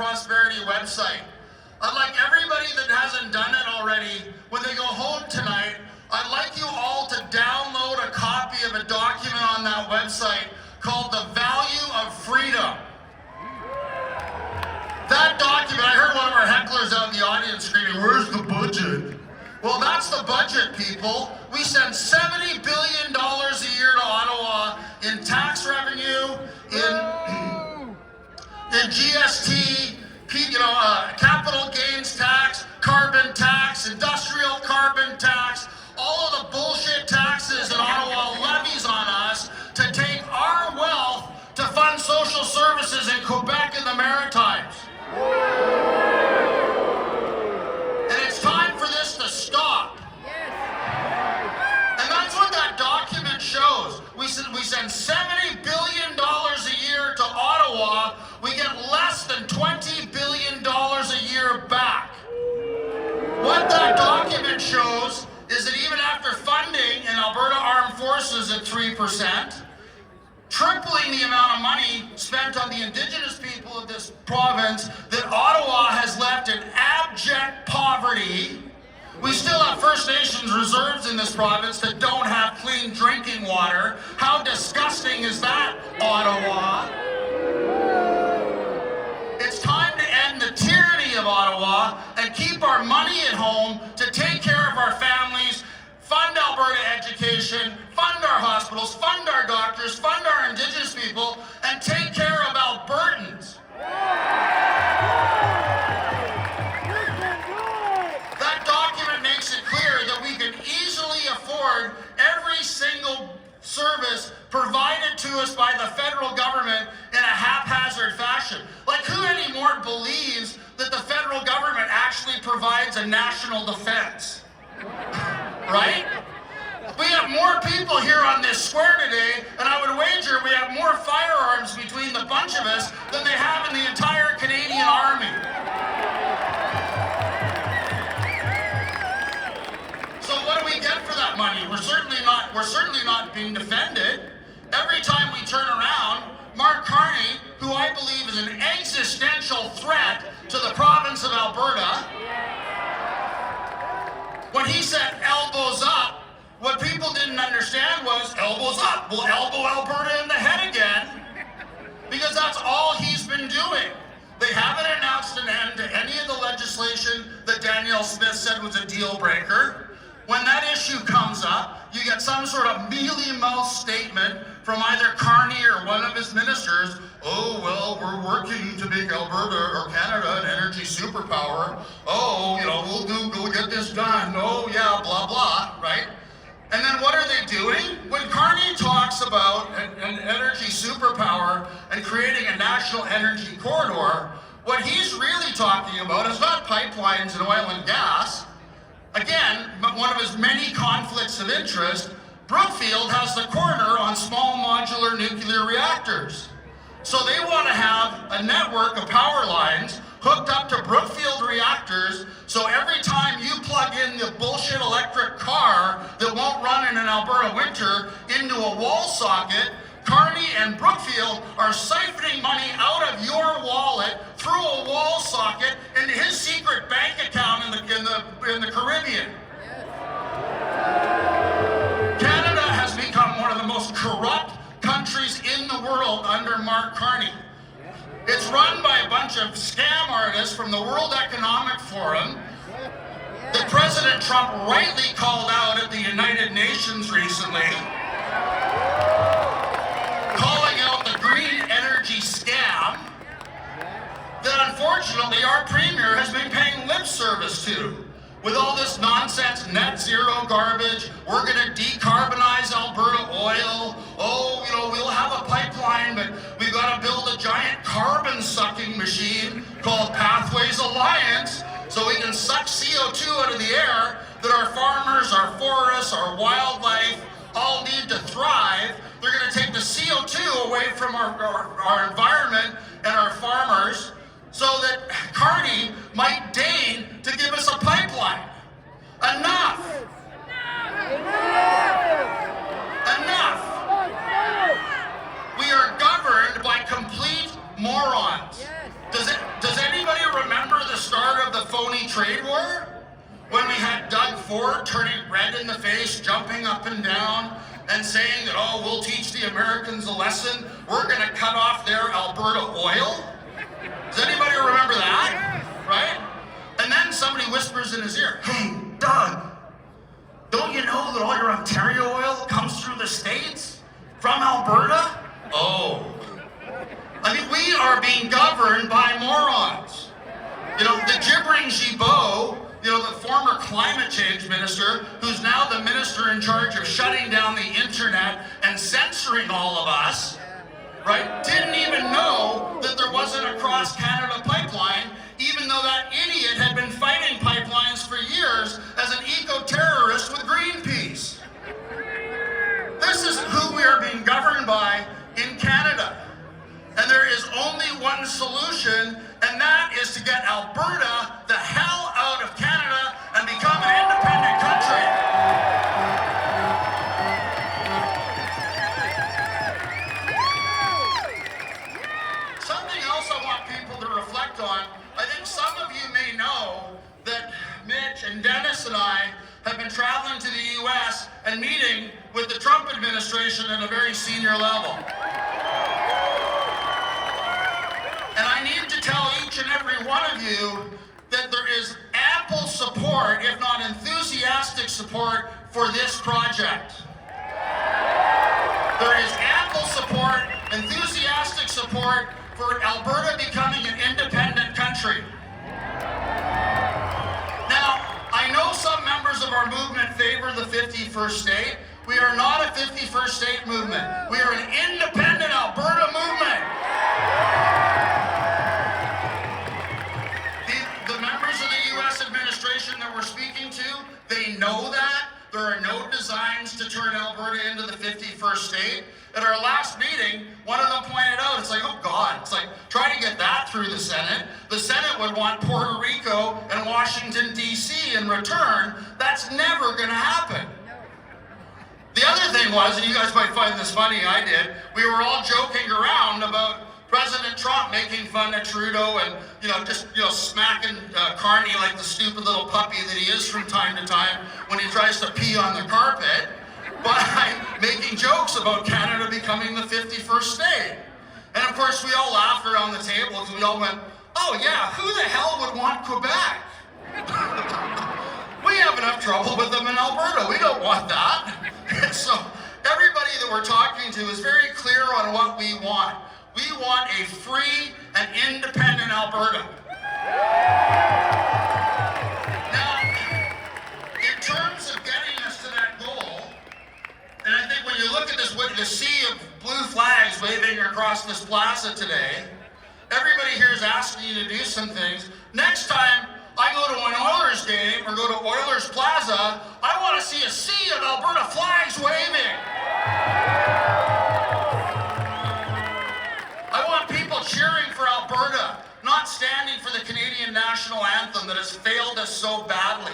prosperity website. I'd like everybody that hasn't done it already, when they go home tonight, I'd like you all to download a copy of a document on that website called The Value of Freedom. That document, I heard one of our hecklers out in the audience screaming, "Where's the budget?" Well, that's the budget, people. We send $70 billion a year to Ottawa in tax revenue, in GST, capital gains tax, carbon tax, industrial carbon tax, all of the bullshit taxes that Ottawa levies on us to take our wealth to fund social services in Quebec and the Maritimes. And it's time for this to stop. And that's what that document shows. We send $70 billion a year to Ottawa. We get less than $20 billion a year back. What that document shows is that even after funding an Alberta Armed Forces at 3%, tripling the amount of money spent on the Indigenous people of this province, that Ottawa has left in abject poverty. We still have First Nations reserves in this province that don't have clean drinking water. How disgusting is that, Ottawa? It's time to end the tyranny of Ottawa and keep our money at home to take care of our families, fund Alberta education, fund our hospitals, fund our doctors, fund our Indigenous people, and take care of Albertans. That document makes it clear that we can easily afford every single service provided to us by the federal government in a haphazard fashion. Like, who anymore believes that the federal government actually provides a national defense? Right? We have more people here on this square today, and I would wager we have more firearms between the bunch of us than they have in the entire Canadian Army. So what do we get for that money? We're certainly not being defended. Every time we turn around, Mark Carney, who I believe is an existential threat to the province of Alberta, when he said elbows up, what people didn't understand was elbows up. We'll elbow Alberta in the head again, because that's all he's been doing. They haven't announced an end to any of the legislation that Danielle Smith said was a deal breaker. When that issue comes up, you get some sort of mealy-mouthed statement from either Carney or one of his ministers. "Oh, well, we're working to make Alberta or Canada an energy superpower. Oh, we'll get this done. Oh, yeah, blah, blah," right? And then what are they doing? When Carney talks about an energy superpower and creating a national energy corridor, what he's really talking about is not pipelines and oil and gas. Again, one of his many conflicts of interest, Brookfield has the corner on small modular nuclear reactors. So they want to have a network of power lines hooked up to Brookfield reactors, so every time you plug in the bullshit electric car that won't run in an Alberta winter into a wall socket, Carney and Brookfield are siphoning money out of your wallet through a wall socket into his secret bank account in the Caribbean. Canada has become one of the most corrupt countries in the world under Mark Carney. It's run by a bunch of scam artists from the World Economic Forum that President Trump rightly called out at the United Nations recently, calling out the green energy scam that unfortunately our Premier has been paying lip service to. With all this nonsense, net zero garbage, we're going to decarbonize Alberta oil. Oh, we'll have a pipeline, but we've got to build a giant carbon-sucking machine called Pathways Alliance so we can suck CO2 out of the air that our farmers, our forests, our wildlife all need to thrive. They're going to take the CO2 away from our environment and our farmers, so that Carney might deign to give us a pipeline. Enough! Enough! We are governed by complete morons. Does any trade war? When we had Doug Ford turning red in the face, jumping up and down, and saying that, oh, we'll teach the Americans a lesson. We're going to cut off their Alberta oil. Does anybody remember that? Right? And then somebody whispers in his ear, hey, Doug, don't you know that all your Ontario oil comes through the States? From Alberta? Oh. I mean, we are being governed by morons. You know, the gibbering Gibault, you know, the former climate change minister, who's now the minister in charge of shutting down the internet and censoring all of us, right, didn't even know that there wasn't a cross-Canada pipeline, even though that idiot had been fighting pipelines for years as an eco-terrorist with Greenpeace. This is who we are being governed by in Canada. And there is only one solution, and that is to get Alberta the hell out of Canada and become an independent country. Something else I want people to reflect on, I think some of you may know that Mitch and Dennis and I have been traveling to the US and meeting with the Trump administration at a very senior level. And I need to tell each and every one of you that there is ample support, if not enthusiastic support, for this project. There is ample support, enthusiastic support for Alberta becoming an independent country. Now, I know some members of our movement favor the 51st state. We are not a 51st state movement. We are an independent Alberta movement. The members of the U.S. administration that we're speaking to, they know that. There are no designs to turn Alberta into the 51st state. At our last meeting, one of them pointed out, it's like, oh God, it's like, try to get that through the Senate. The Senate would want Puerto Rico and Washington, D.C. in return. That's never going to happen. The other thing was, and you guys might find this funny, I did, we were all joking around about President Trump making fun of Trudeau and, just smacking Carney like the stupid little puppy that he is from time to time when he tries to pee on the carpet, by making jokes about Canada becoming the 51st state. And of course, we all laughed around the table because we all went, oh yeah, who the hell would want Quebec? We have enough trouble with them in Alberta. We don't want that. So everybody that we're talking to is very clear on what we want. We want a free and independent Alberta. Now, in terms of getting us to that goal, and I think when you look at this, the sea of blue flags waving across this plaza today, everybody here is asking you to do some things. Next time I go to an Oilers game or go to Oilers Plaza, I want to see a sea of Alberta flags waving. I want people cheering for Alberta, not standing for the Canadian national anthem that has failed us so badly.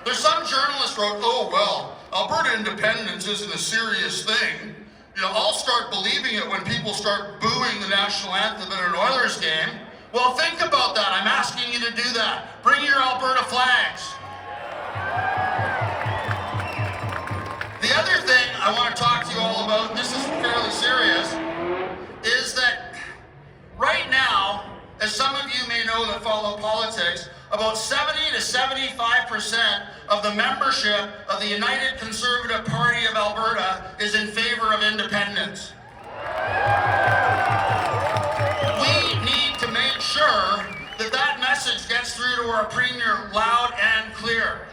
There's some journalist wrote, oh, well, Alberta independence isn't a serious thing. I'll start believing it when people start booing the national anthem at an Oilers game. Well, think about that. I'm asking you to do that. Bring your Alberta flags. The other thing I want to talk to you all about, and this is fairly serious, is that right now, as some of you may know that follow politics, about 70 to 75% of the membership of the United Conservative Party of Alberta is in favor of independence. We need to make sure that that message gets through to our Premier loud and clear.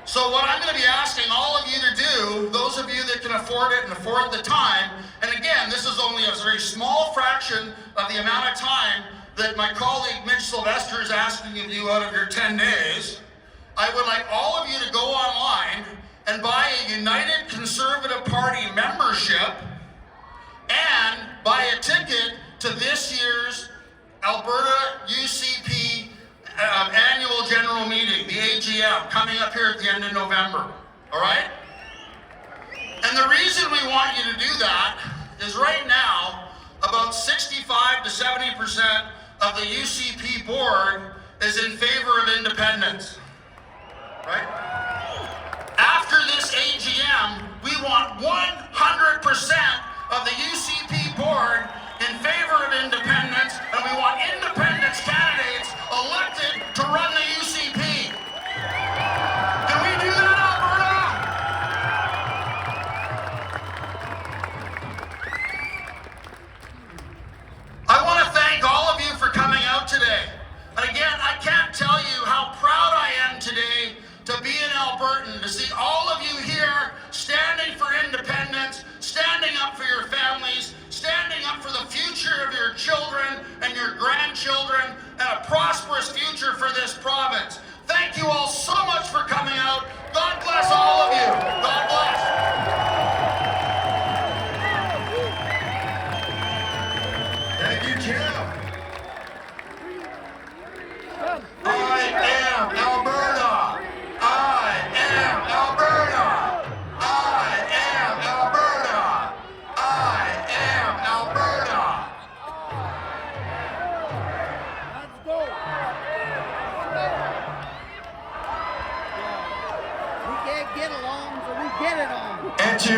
So what I'm going to be asking all of you to do, those of you that can afford it and afford the time, and again, this is only a very small fraction of the amount of time that my colleague Mitch Sylvester is asking of you out of your 10 days, I would like all of you to go online and buy a United Conservative Party membership and buy a ticket to this year's Alberta UCP annual general meeting, the AGM, coming up here at the end of November, all right? And the reason we want you to do that is right now, about 65 to 70% of the UCP board is in favor of independence, right? After this AGM, we want 100% of the UCP board in favor of independence, and we want independence candidates elected to run the UCP. Can we do that, Alberta? I want to thank all of you for coming out today. And again, I can't tell you how proud I am today to be an Albertan, to see all of you here standing for independence, standing up for your families, standing up for the future of your children and your grandchildren, and a prosperous future for this province. Thank you all so much for coming out. God bless all of you. God bless. Thank you, Jim.